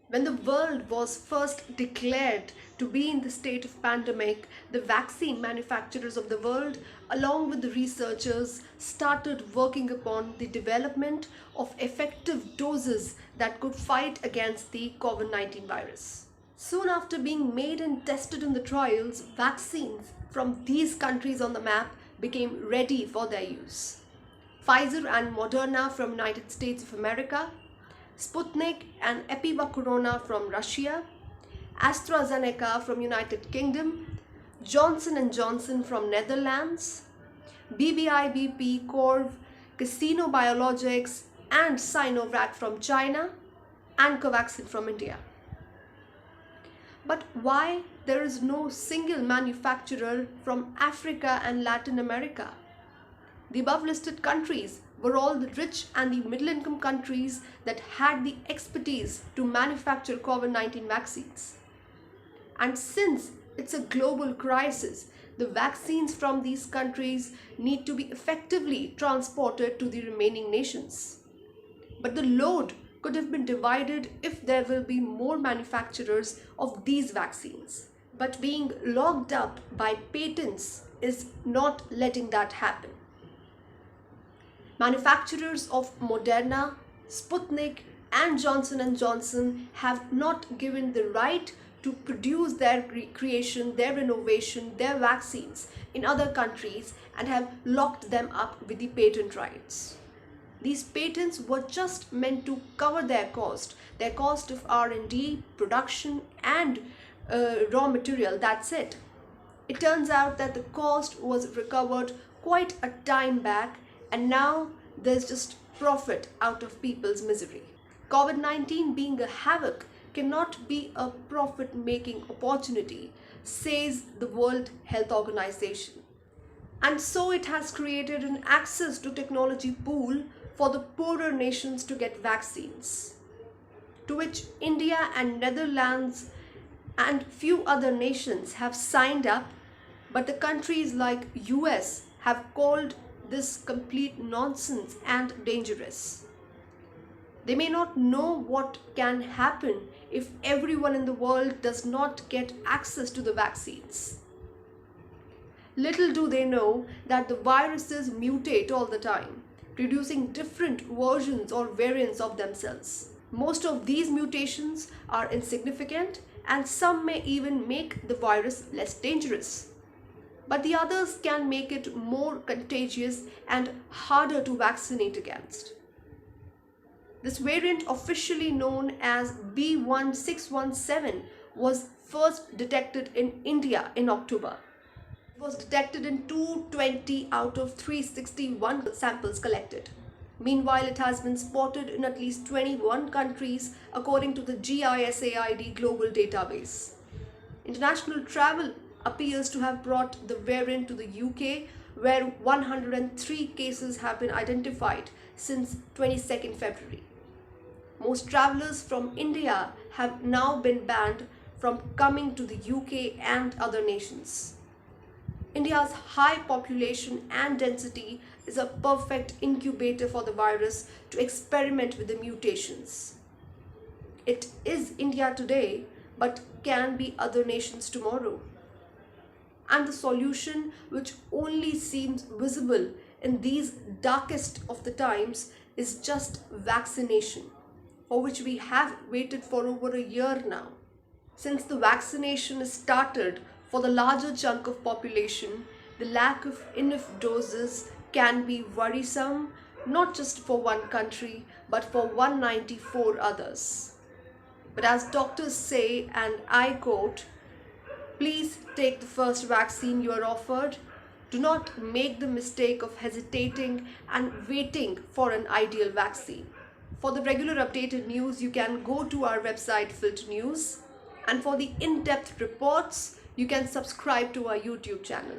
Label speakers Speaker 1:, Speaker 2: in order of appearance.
Speaker 1: When the world was first declared to be in the state of pandemic, the vaccine manufacturers of the world, along with the researchers, started working upon the development of effective doses that could fight against the COVID-19 virus. Soon after being made and tested in the trials, vaccines from these countries on the map became ready for their use. Pfizer and Moderna from United States of America, Sputnik and Corona from Russia, AstraZeneca from United Kingdom, Johnson & Johnson from Netherlands, BBIBP, Corv, Casino Biologics and Sinovac from China, and Covaxin from India. But why there is no single manufacturer from Africa and Latin America? The above listed countries were all the rich and the middle income countries that had the expertise to manufacture COVID-19 vaccines. And since it's a global crisis, the vaccines from these countries need to be effectively transported to the remaining nations. But the load could have been divided if there will be more manufacturers of these vaccines. But being locked up by patents is not letting that happen. Manufacturers of Moderna, Sputnik and Johnson & Johnson have not given the right to produce their creation, their innovation, their vaccines in other countries and have locked them up with the patent rights. These patents were just meant to cover their cost of R&D, production and raw material, that's it. It turns out that the cost was recovered quite a time back and now there's just profit out of people's misery. COVID-19 being a havoc cannot be a profit-making opportunity, says the World Health Organization. And so it has created an access to technology pool for the poorer nations to get vaccines, to which India and Netherlands and few other nations have signed up, but the countries like US have called this complete nonsense and dangerous. They may not know what can happen if everyone in the world does not get access to the vaccines. Little do they know that the viruses mutate all the time, producing different versions or variants of themselves. Most of these mutations are insignificant and some may even make the virus less dangerous. But the others can make it more contagious and harder to vaccinate against. This variant, officially known as B1617, was first detected in India in October. It was detected in 220 out of 361 samples collected. Meanwhile, it has been spotted in at least 21 countries according to the GISAID global database. International travel appears to have brought the variant to the UK, where 103 cases have been identified since 22nd February. Most travelers from India have now been banned from coming to the UK and other nations. India's high population and density is a perfect incubator for the virus to experiment with the mutations. It is India today, but can be other nations tomorrow. And the solution, which only seems visible in these darkest of the times, is just vaccination, for which we have waited for over a year now. Since the vaccination is started for the larger chunk of population, the lack of enough doses can be worrisome, not just for one country, but for 194 others. But as doctors say, and I quote, "Please take the first vaccine you are offered. Do not make the mistake of hesitating and waiting for an ideal vaccine." For the regular updated news, you can go to our website Filter News, and for the in-depth reports, you can subscribe to our YouTube channel.